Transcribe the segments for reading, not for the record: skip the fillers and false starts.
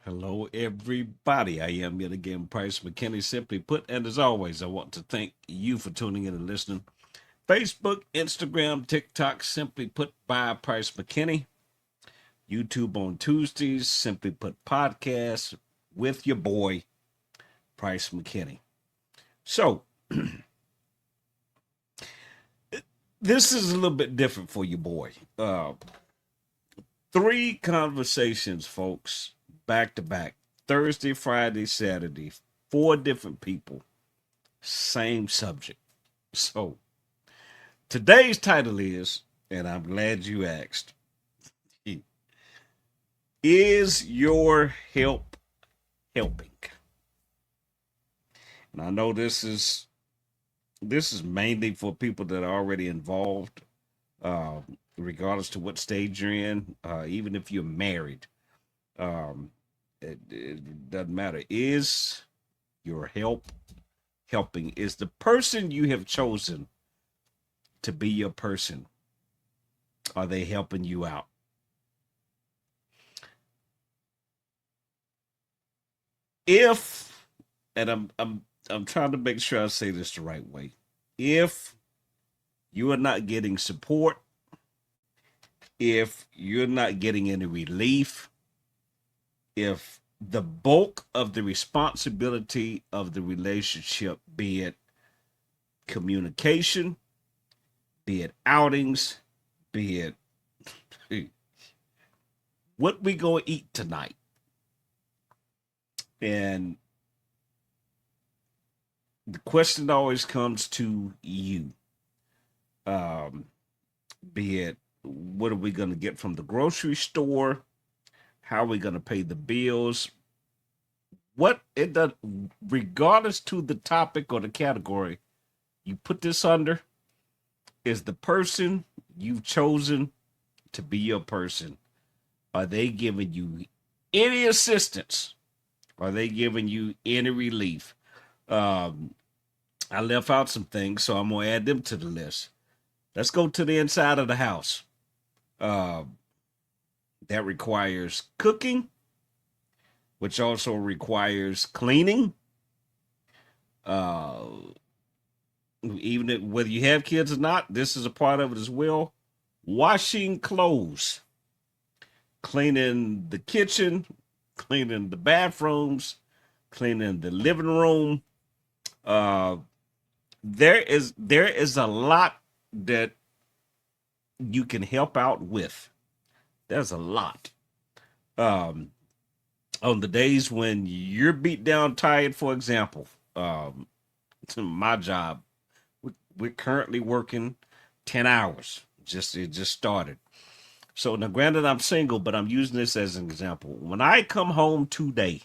Hello, everybody. I am yet again Price McKinney, simply put. And as always, I want to thank you for tuning in and listening. Facebook, Instagram, TikTok, simply put by Price McKinney. YouTube on Tuesdays, simply put podcast with your boy, Price McKinney. So, this is a little bit different for your boy. Three conversations, folks, back to back Thursday, Friday, Saturday, four different people, same subject. So today's title is, and I'm glad you asked, is your help helping? And I know this is mainly for people that are already involved, uh, regardless to what stage you're in, even if you're married. Um, it doesn't matter. Is your help helping? Is the person you have chosen to be your person, are they helping you out? If, and I'm trying to make sure I say this the right way. If you are not getting support, if you're not getting any relief, if the bulk of the responsibility of the relationship, be it communication, be it outings, be it what we gonna eat tonight, and the question always comes to you, um, be it what are we gonna get from the grocery store, how are we gonna pay the bills, what it does, regardless to the topic or the category you put this under, is the person you've chosen to be your person. Are they giving you any assistance? Are they giving you any relief? Um, I left out some things, so I'm gonna add them to the list. Let's go to the inside of the house. Uh, that requires cooking, which also requires cleaning. Uh, whether you have kids or not, this is a part of it as well. Washing clothes, cleaning the kitchen, cleaning the bathrooms, cleaning the living room. Uh, there is a lot that you can help out with. There's a lot. Um, on the days when you're beat down, tired, for example, to my job, we're currently working 10 hours. It just started. So now, granted, I'm single, but I'm using this as an example. When I come home today,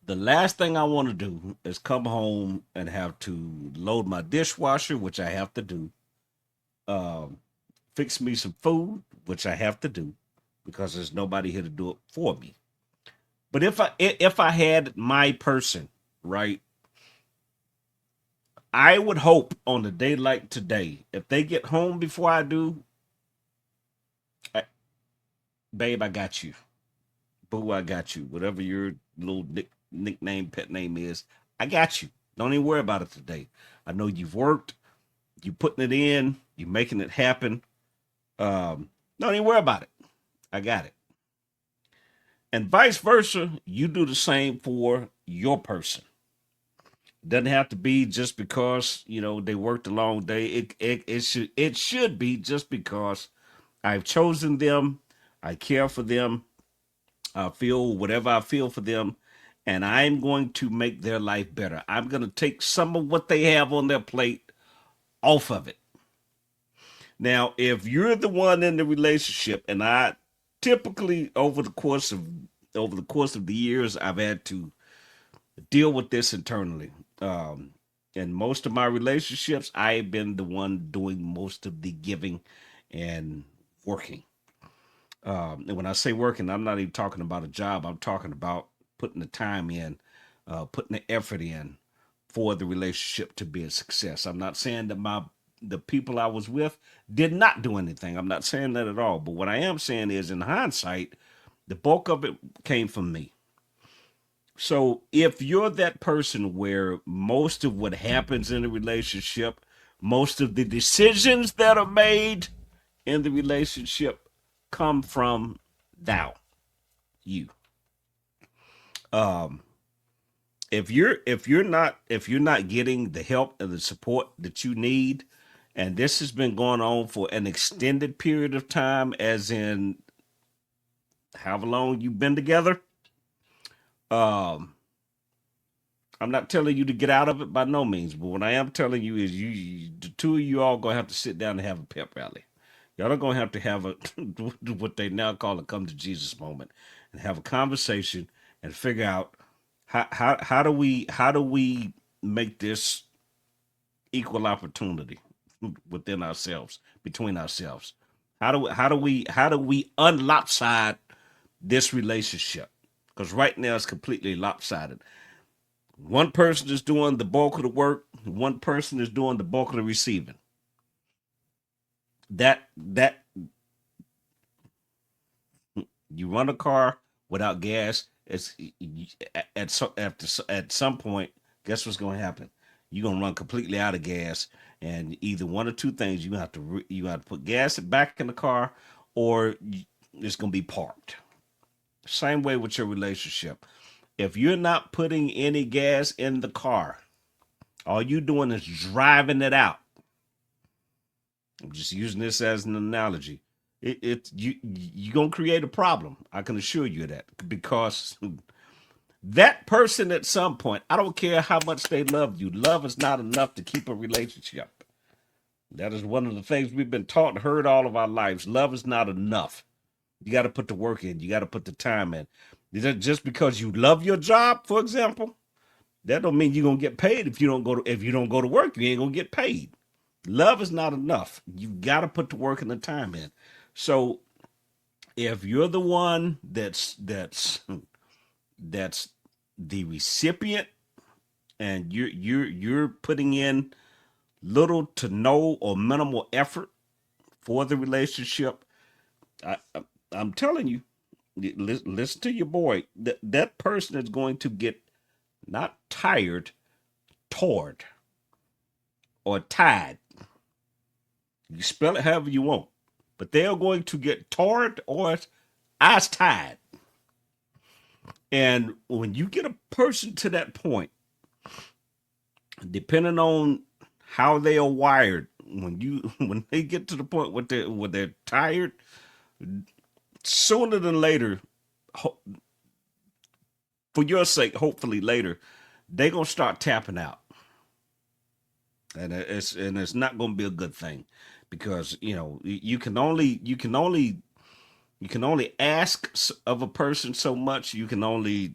the last thing I want to do is come home and have to load my dishwasher, which I have to do. Um, Fix me some food, which I have to do because there's nobody here to do it for me. But if I had my person, right, I would hope on a day like today, if they get home before I do, I, babe, I got you. Boo, I got you. Whatever your little nickname, pet name is, I got you. Don't even worry about it today. I know you've worked, you putting it in, you making it happen. Don't even worry about it. I got it. And vice versa, you do the same for your person. Doesn't have to be just because they worked a long day. It should be just because I've chosen them, I care for them, I feel whatever I feel for them, and I'm going to make their life better. I'm going to take some of what they have on their plate off of it. Now, if you're the one in the relationship, and I typically over the course of the years, I've had to deal with this internally. In most of my relationships, I've been the one doing most of the giving and working. And when I say working, I'm not even talking about a job. I'm talking about putting the time in, putting the effort in for the relationship to be a success. I'm not saying that the people I was with did not do anything. I'm not saying that at all. But what I am saying is, in hindsight, The bulk of it came from me. So if you're that person where most of what happens in a relationship, most of the decisions that are made in the relationship come from you. Um, if you're not getting the help and the support that you need, and this has been going on for an extended period of time, as in however long you've been together, um, I'm not telling you to get out of it by no means, but what I am telling you is the two of you all gonna have to sit down and have a pep rally. Y'all are gonna have to have a what they now call a come to Jesus moment and have a conversation and figure out how do we make this equal opportunity within ourselves, between ourselves. How do we unlopside this relationship? Because right now it's completely lopsided. One person is doing the bulk of the work, one person is doing the bulk of the receiving. That you run a car without gas, it's at some point, guess what's going to happen? You're going to run completely out of gas, and either one or two things, you have to put gas back in the car, or it's going to be parked. Same way with your relationship. If you're not putting any gas in the car, all you doing is driving it out. I'm just using this as an analogy. You're gonna create a problem. I can assure you that, because that person at some point, I don't care how much they love you, love is not enough to keep a relationship. That is one of the things we've been taught and heard all of our lives. Love is not enough. You got to put the work in. You got to put the time in. Just because you love your job, for example, that don't mean you're gonna get paid. If you don't go to work, you ain't gonna get paid. Love is not enough. You got to put the work and the time in. So if you're the one that's the recipient, and you're putting in little to no or minimal effort for the relationship, I'm telling you, listen to your boy. That person is going to get not tired, toward, or tied. You spell it however you want, but they are going to get towed or eyes tied. And when you get a person to that point, depending on how they are wired, when they get to the point where they're tired, sooner than later, for your sake, hopefully later, they're gonna start tapping out, and it's not gonna be a good thing, because you can only ask of a person so much. You can only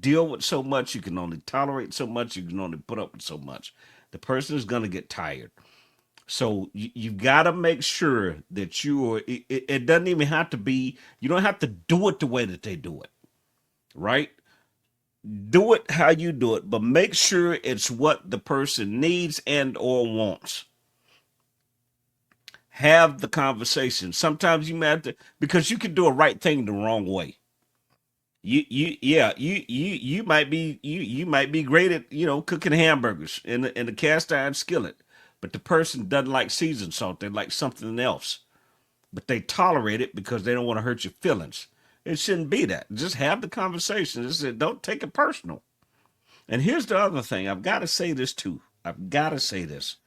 deal with so much. You can only tolerate so much. You can only put up with so much. The person is going to get tired. So you've got to make sure that you are. It doesn't even have to be. You don't have to do it the way that they do it, right? Do it how you do it, but make sure it's what the person needs and or wants. Have the conversation. Sometimes you might have to, because you can do a right thing the wrong way. You might be great at cooking hamburgers in a cast iron skillet, but the person doesn't like seasoned salt. They like something else, but they tolerate it because they don't want to hurt your feelings. It shouldn't be that. Just have the conversation. Don't take it personal. And here's the other thing. I've got to say this too. I've got to say this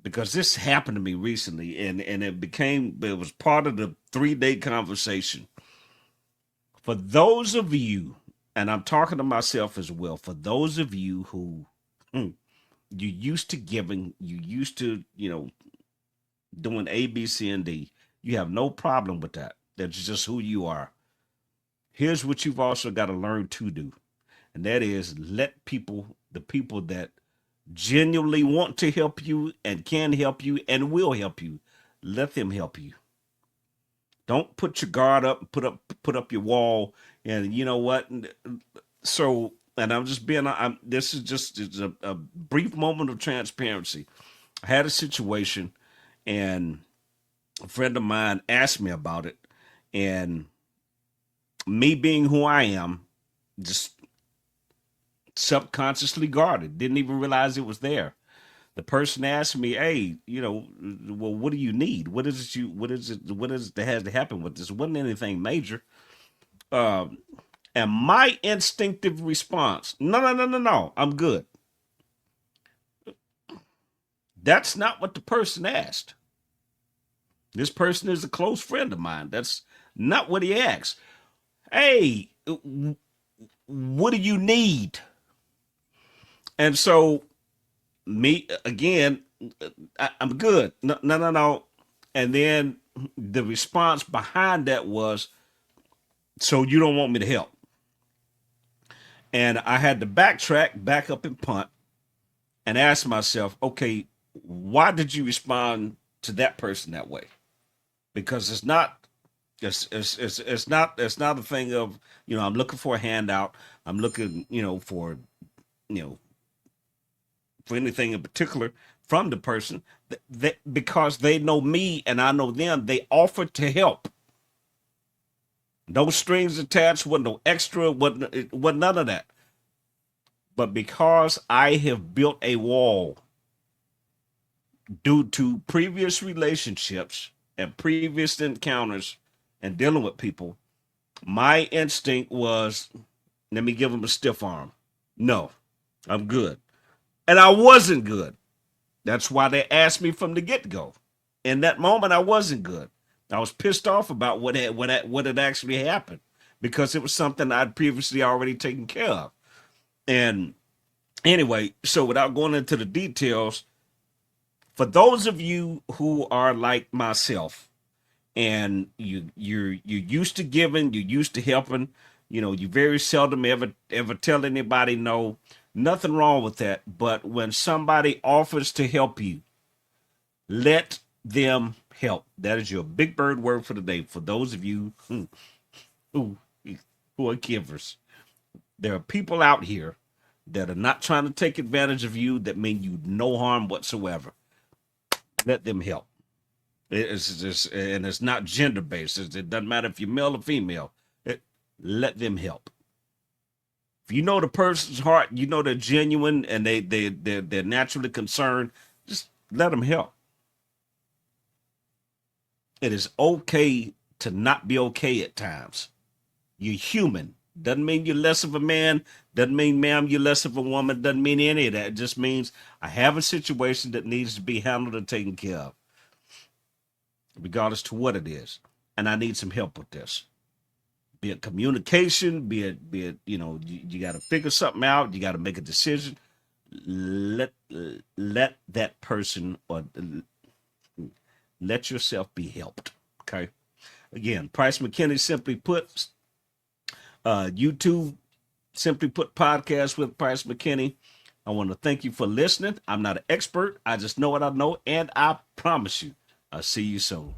because this happened to me recently, and it was part of the 3 day conversation. For those of you, and I'm talking to myself as well, for those of you who you used to giving, you used to, doing A, B, C, and D, you have no problem with that. That's just who you are. Here's what you've also got to learn to do, and that is let the people that genuinely want to help you and can help you and will help you, let them help you. Don't put your guard up, put up your wall, and you know what? So, and I'm just being, this is just it's a brief moment of transparency. I had a situation, and a friend of mine asked me about it, and me being who I am, just subconsciously guarded. Didn't even realize it was there. The person asked me, "Hey, well, what do you need? What is it you? What is it? What is it that has to happen with this? It wasn't anything major." Um, and my instinctive response, no, no, no, no, no, I'm good. That's not what the person asked. This person is a close friend of mine. That's not what he asked. Hey, what do you need? And so, me again, I'm good. No, no, no, no. And then the response behind that was, so you don't want me to help? And I had to backtrack, back up and punt and ask myself, okay, why did you respond to that person that way? Because it's not a thing of, I'm looking for a handout. I'm looking, you know, for anything in particular from the person that because they know me and I know them, they offered to help. No strings attached, wasn't no extra, wasn't none of that. But because I have built a wall due to previous relationships and previous encounters and dealing with people, my instinct was, let me give them a stiff arm. No, I'm good. And I wasn't good. That's why they asked me from the get go. In that moment, I wasn't good. I was pissed off about what had actually happened because it was something I'd previously already taken care of. And anyway, so without going into the details, for those of you who are like myself and you're used to giving, you're used to helping, you very seldom ever tell anybody no. Nothing wrong with that. But when somebody offers to help you, let them help. That is your big bird word for the day. For those of you who are givers, there are people out here that are not trying to take advantage of you that mean you no harm whatsoever. Let them help. And it's not gender based. It doesn't matter if you're male or female. Let them help. If you know the person's heart, you know they're genuine and they're naturally concerned. Just let them help. It is okay to not be okay at times. You're human. Doesn't mean you're less of a man. Doesn't mean, ma'am, you're less of a woman. Doesn't mean any of that. It just means I have a situation that needs to be handled and taken care of, regardless to what it is. And I need some help with this. Be it communication, be it, you got to figure something out. You got to make a decision. Let that person or let yourself be helped. Okay. Again, Price McKinney, Simply Put, YouTube, Simply Put podcast with Price McKinney. I want to thank you for listening. I'm not an expert. I just know what I know, and I promise you, I'll see you soon.